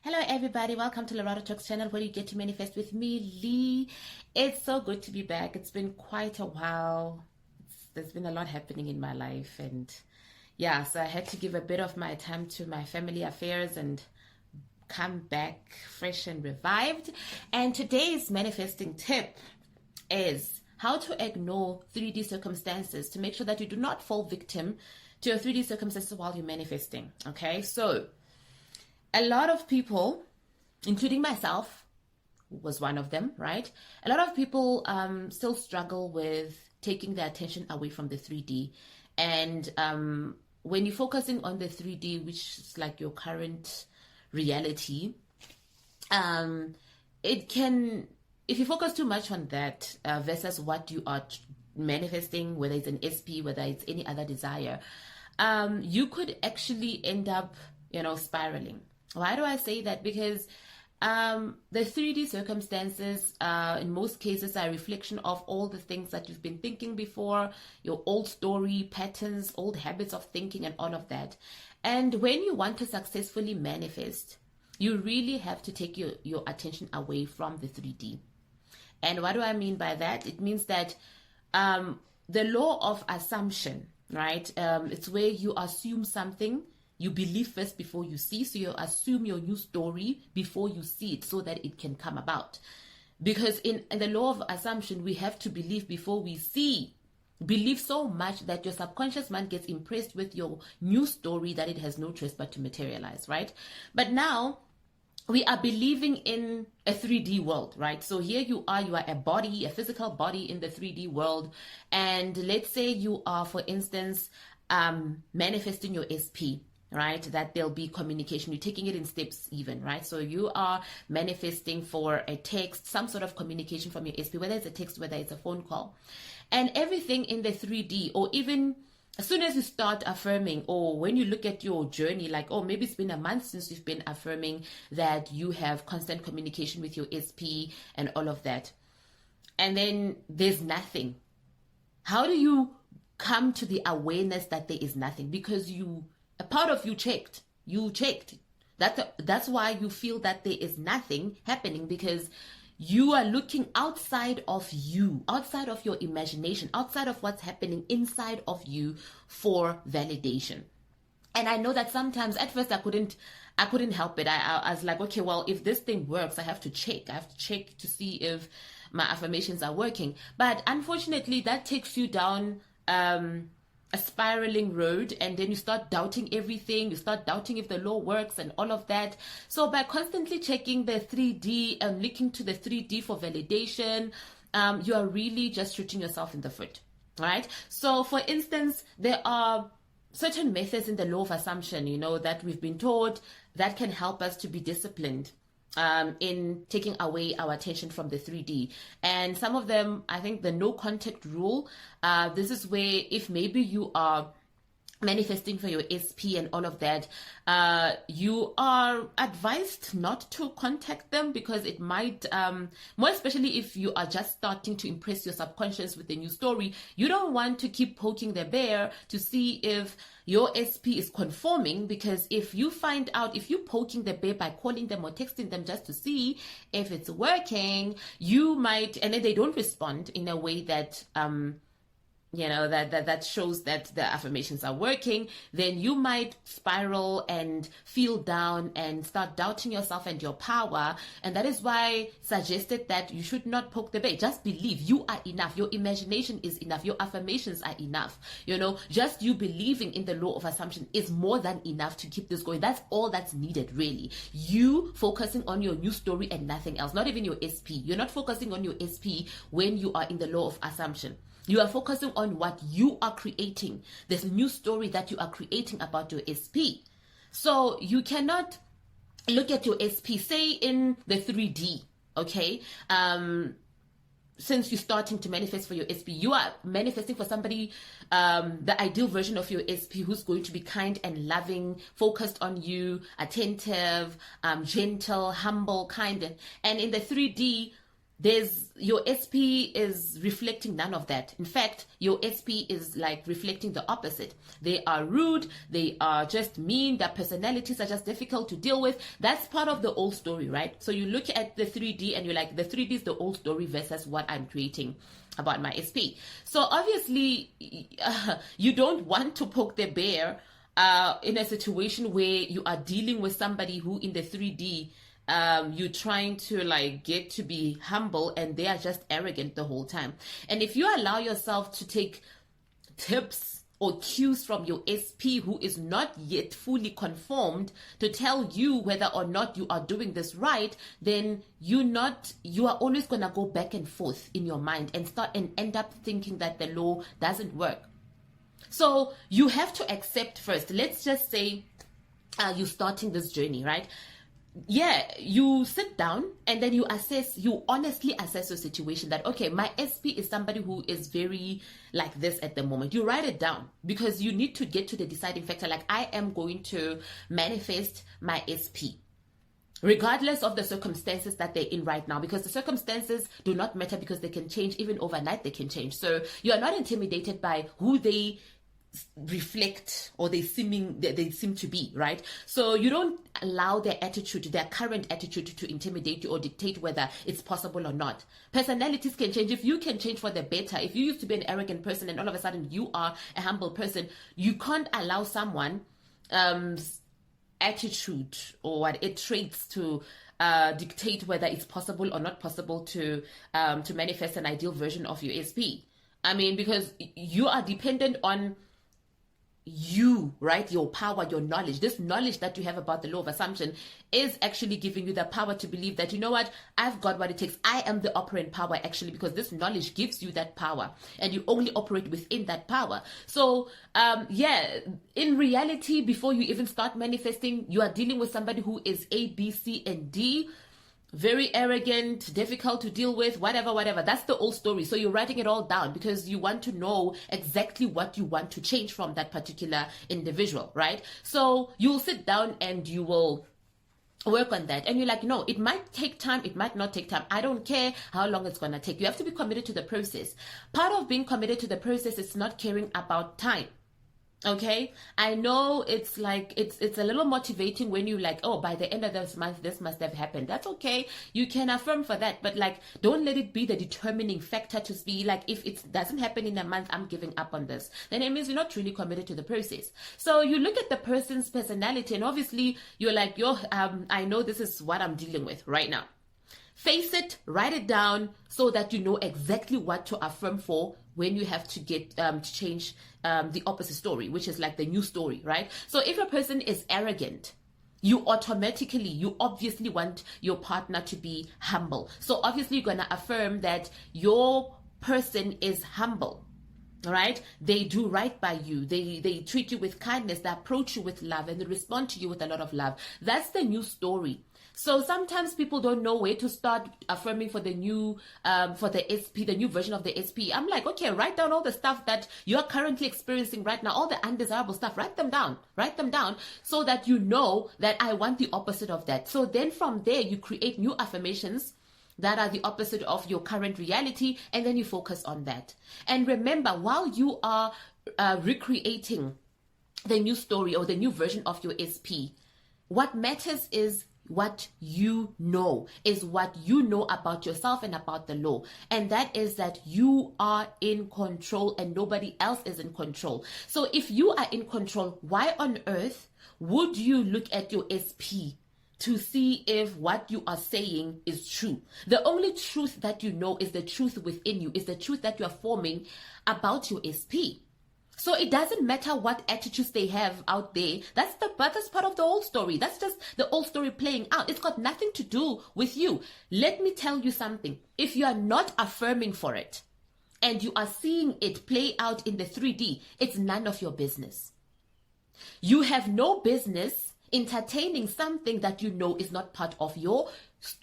Hello everybody, welcome to Lorado Talks channel where you get to manifest with me, Lee. It's so good to be back. It's been quite a while. There's been a lot happening in my life, and yeah, so I had to give a bit of my time to my family affairs and come back fresh and revived. And today's manifesting tip is how to ignore 3D circumstances to make sure that you do not fall victim to your 3D circumstances while you're manifesting. Okay, so a lot of people, including myself, was one of them, right? A lot of people still struggle with taking their attention away from the 3D. And when you're focusing on the 3D, which is like your current reality, it can, if you focus too much on that versus what you are manifesting, whether it's an SP, whether it's any other desire, you could actually end up, spiraling. Why do I say that? Because the 3D circumstances, in most cases, are a reflection of all the things that you've been thinking before, your old story, patterns, old habits of thinking, and all of that. And when you want to successfully manifest, you really have to take your attention away from the 3D. And what do I mean by that? It means that the law of assumption, right? It's where you assume something. You believe first before you see. So you assume your new story before you see it so that it can come about. Because in the law of assumption, we have to believe before we see. Believe so much that your subconscious mind gets impressed with your new story that it has no choice but to materialize, right? But now we are believing in a 3D world, right? So here you are a body, a physical body in the 3D world. And let's say you are, for instance, manifesting your SP. Right, that there'll be communication. You're taking it in steps even, right? So you are manifesting for a text, some sort of communication from your SP, whether it's a text, whether it's a phone call. And everything in the 3D, or even as soon as you start affirming, or when you look at your journey, like, oh, maybe it's been a month since you've been affirming that you have constant communication with your SP and all of that. And then there's nothing. How do you come to the awareness that there is nothing? Because a part of you checked. That's why you feel that there is nothing happening, because you are looking outside of you, outside of your imagination, outside of what's happening inside of you for validation. And I know that sometimes at first I couldn't help it. I was like, okay, well, if this thing works, I have to check to see if my affirmations are working. But unfortunately, that takes you down a spiraling road, and then you start doubting everything. You start doubting if the law works and all of that. So by constantly checking the 3D and looking to the 3D for validation, you are really just shooting yourself in the foot, right? So for instance, there are certain methods in the law of assumption, that we've been taught that can help us to be disciplined in taking away our attention from the 3D. And some of them, I think the no contact rule, this is where if maybe you are manifesting for your SP and all of that, you are advised not to contact them, because it might, more especially if you are just starting to impress your subconscious with a new story, you don't want to keep poking the bear to see if your SP is conforming, because if you find out, if you're poking the bear by calling them or texting them just to see if it's working, you might, and then they don't respond in a way that, that shows that the affirmations are working, then you might spiral and feel down and start doubting yourself and your power. And that is why suggested that you should not poke the bear. Just believe you are enough. Your imagination is enough. Your affirmations are enough. Just you believing in the law of assumption is more than enough to keep this going. That's all that's needed, really. You focusing on your new story and nothing else, not even your SP. You're not focusing on your SP when you are in the law of assumption. You are focusing on what you are creating. There's a new story that you are creating about your SP. So you cannot look at your SP, say in the 3D, okay? Since you're starting to manifest for your SP, you are manifesting for somebody, the ideal version of your SP, who's going to be kind and loving, focused on you, attentive, gentle, humble, kind. And in the 3D, your SP is reflecting none of that. In fact, your SP is like reflecting the opposite. They are rude, they are just mean, their personalities are just difficult to deal with. That's part of the old story, right? So you look at the 3D and you're like, the 3D is the old story versus what I'm creating about my SP. So obviously, you don't want to poke the bear in a situation where you are dealing with somebody who in the 3D, you're trying to like get to be humble and they are just arrogant the whole time. And if you allow yourself to take tips or cues from your SP who is not yet fully conformed to tell you whether or not you are doing this right, then you are always gonna go back and forth in your mind and end up thinking that the law doesn't work. So you have to accept first. Let's just say you're starting this journey, right? Yeah, you sit down and then you honestly assess your situation that, okay, my SP is somebody who is very like this at the moment. You write it down because you need to get to the deciding factor. Like, I am going to manifest my SP regardless of the circumstances that they're in right now, because the circumstances do not matter because they can change. Even overnight they can change. So you are not intimidated by who they reflect or they seem to be, right? So you don't allow their current attitude to intimidate you or dictate whether it's possible or not. Personalities can change. If you can change for the better, if you used to be an arrogant person and all of a sudden you are a humble person, you can't allow someone attitude or traits to dictate whether it's possible or not possible to manifest an ideal version of your SP. I mean, because you are dependent on you, right? Your power, your knowledge, this knowledge that you have about the law of assumption is actually giving you the power to believe that, you know what, I've got what it takes. I am the operant power, actually, because this knowledge gives you that power and you only operate within that power. So, in reality, before you even start manifesting, you are dealing with somebody who is A, B, C, and D. Very arrogant, difficult to deal with, whatever. That's the old story. So you're writing it all down because you want to know exactly what you want to change from that particular individual, right? So you'll sit down and you will work on that. And you're like, no, it might take time. It might not take time. I don't care how long it's going to take. You have to be committed to the process. Part of being committed to the process is not caring about time. Okay, I know it's like it's a little motivating when you like, oh, by the end of this month this must have happened. That's okay, you can affirm for that, but like, don't let it be the determining factor to be like, if it doesn't happen in a month, I'm giving up on this. Then it means you're not truly committed to the process. So you look at the person's personality and obviously you're like, I know this is what I'm dealing with right now. Face it, write it down so that you know exactly what to affirm for when you have to get to change the opposite story, which is like the new story, right? So if a person is arrogant, you obviously want your partner to be humble. So obviously you're going to affirm that your person is humble. All right, they do right by you. They treat you with kindness. They approach you with love, and they respond to you with a lot of love. That's the new story. So sometimes people don't know where to start affirming for the new, for the SP, the new version of the SP. I'm like, okay, write down all the stuff that you're currently experiencing right now, all the undesirable stuff. Write them down so that you know that I want the opposite of that. So then from there, you create new affirmations that are the opposite of your current reality, and then you focus on that. And remember, while you are recreating the new story or the new version of your SP, what matters is what you know, about yourself and about the law. And that is that you are in control and nobody else is in control. So if you are in control, why on earth would you look at your SP to see if what you are saying is true? The only truth that you know is the truth within you, is the truth that you are forming about your SP. So it doesn't matter what attitudes they have out there. That's part of the old story. That's just the old story playing out. It's got nothing to do with you. Let me tell you something. If you are not affirming for it and you are seeing it play out in the 3D, it's none of your business. You have no business entertaining something that you know is not part of your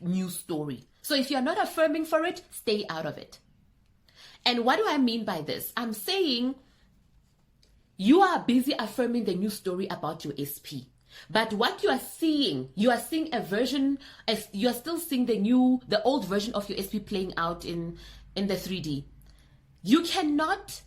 new story. So if you're not affirming for it, stay out of it. And what do I mean by this? I'm saying you are busy affirming the new story about your SP. But what you are seeing a version, as you are still seeing the old version of your SP playing out in the 3D. You cannot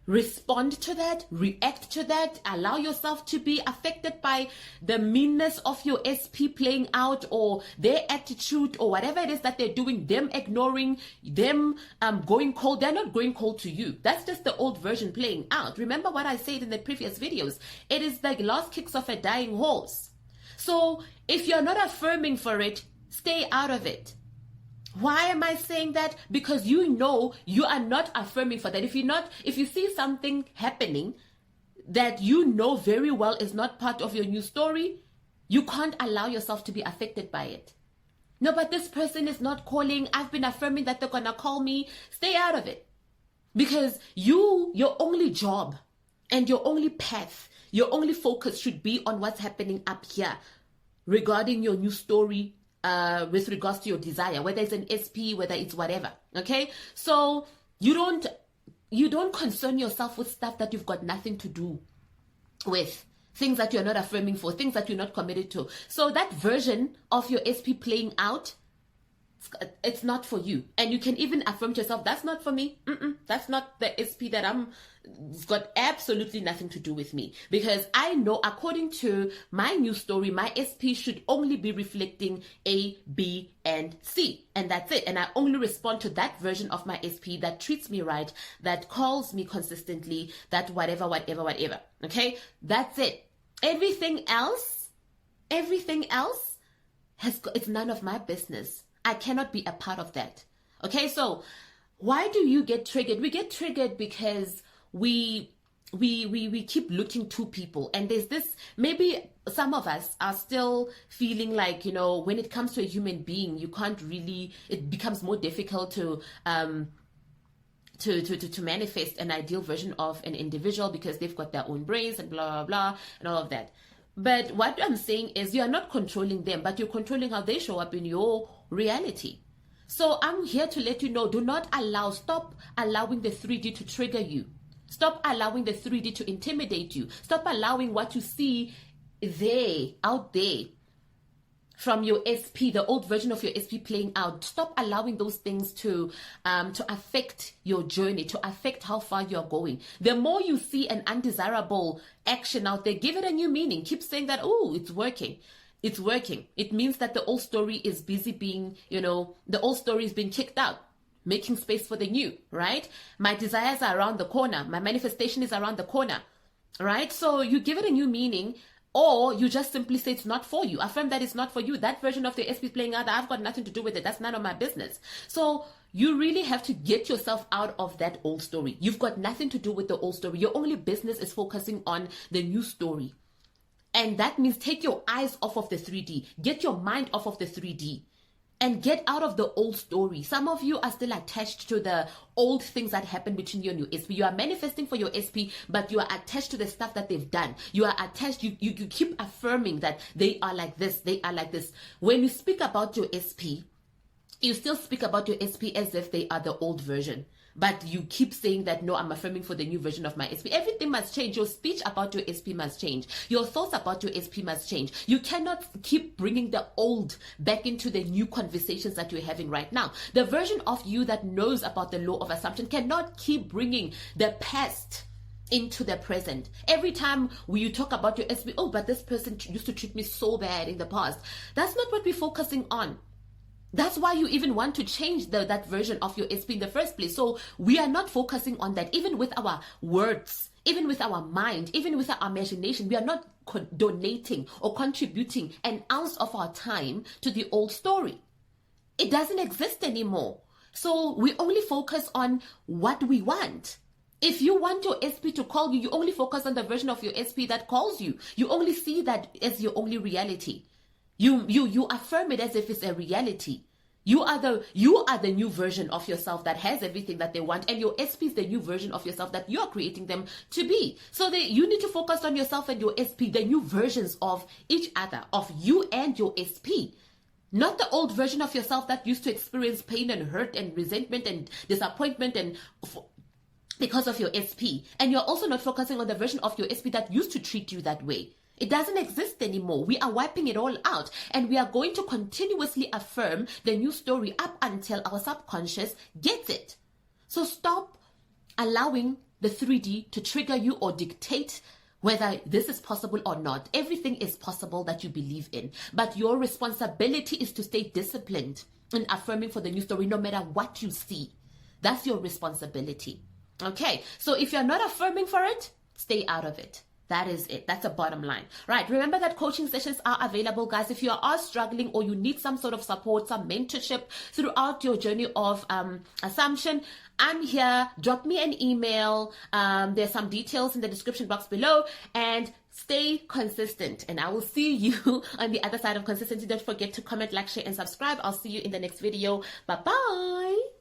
respond to that, react to that, allow yourself to be affected by the meanness of your SP playing out, or their attitude, or whatever it is that they're doing, them ignoring, them going cold. They're not going cold to you. That's just the old version playing out. Remember what I said in the previous videos. It is like last kicks of a dying horse. So if you're not affirming for it, stay out of it. Why am I saying that? Because you know you are not affirming for that. If you see something happening that you know very well is not part of your new story, you can't allow yourself to be affected by it. No, but this person is not calling. I've been affirming that they're gonna call me. Stay out of it. Because your only job and your only path, your only focus should be on what's happening up here regarding your new story, with regards to your desire, whether it's an SP, whether it's whatever. Okay, so you don't concern yourself with stuff that you've got nothing to do with, things that you're not affirming for, things that you're not committed to. So that version of your SP playing out, it's not for you. And you can even affirm to yourself, that's not for me. That's not the SP that it's got absolutely nothing to do with me. Because I know, according to my new story, my SP should only be reflecting A, B, and C. And that's it. And I only respond to that version of my SP that treats me right, that calls me consistently, that whatever. Okay? That's it. Everything else, it's none of my business. I cannot be a part of that. Okay, so why do you get triggered? We get triggered because we keep looking to people, and there's this, maybe some of us are still feeling like, when it comes to a human being, you can't really, it becomes more difficult to manifest an ideal version of an individual because they've got their own brains and blah blah blah and all of that. But what I'm saying is, you are not controlling them, but you're controlling how they show up in your reality. So I'm here to let you know, stop allowing the 3D to trigger you. Stop allowing the 3D to intimidate you. Stop allowing what you see out there from your SP, the old version of your SP playing out. Stop allowing those things to affect your journey, to affect how far you're going. The more you see an undesirable action out there, give it a new meaning. Keep saying that, oh, it's working. It's working. It means that the old story is busy being, the old story is being kicked out, making space for the new, right? My desires are around the corner. My manifestation is around the corner, right? So you give it a new meaning, or you just simply say it's not for you. Affirm that it's not for you. That version of the SP playing out, I've got nothing to do with it. That's none of my business. So you really have to get yourself out of that old story. You've got nothing to do with the old story. Your only business is focusing on the new story. And that means take your eyes off of the 3D. Get your mind off of the 3D. And get out of the old story. Some of you are still attached to the old things that happened between you and your SP. You are manifesting for your SP, but you are attached to the stuff that they've done. You are attached, you keep affirming that they are like this, they are like this. When you speak about your SP, you still speak about your SP as if they are the old version. But you keep saying that, no, I'm affirming for the new version of my SP. Everything must change. Your speech about your SP must change. Your thoughts about your SP must change. You cannot keep bringing the old back into the new conversations that you're having right now. The version of you that knows about the law of assumption cannot keep bringing the past into the present. Every time you talk about your SP, oh, but this person used to treat me so bad in the past. That's not what we're focusing on. That's why you even want to change that version of your SP in the first place. So we are not focusing on that. Even with our words, even with our mind, even with our imagination, we are not donating or contributing an ounce of our time to the old story. It doesn't exist anymore. So we only focus on what we want. If you want your SP to call you, you only focus on the version of your SP that calls you. You only see that as your only reality. You affirm it as if it's a reality. You are the new version of yourself that has everything that they want, and your SP is the new version of yourself that you are creating them to be. So you need to focus on yourself and your SP, the new versions of each other, of you and your SP. Not the old version of yourself that used to experience pain and hurt and resentment and disappointment because of your SP. And you're also not focusing on the version of your SP that used to treat you that way. It doesn't exist anymore. We are wiping it all out, and we are going to continuously affirm the new story up until our subconscious gets it. So stop allowing the 3D to trigger you or dictate whether this is possible or not. Everything is possible that you believe in, but your responsibility is to stay disciplined in affirming for the new story no matter what you see. That's your responsibility. Okay, so if you're not affirming for it, stay out of it. That is it. That's a bottom line. Right. Remember that coaching sessions are available, guys. If you are struggling or you need some sort of support, some mentorship throughout your journey of assumption, I'm here. Drop me an email. There's some details in the description box below, and stay consistent. And I will see you on the other side of consistency. Don't forget to comment, like, share, and subscribe. I'll see you in the next video. Bye-bye.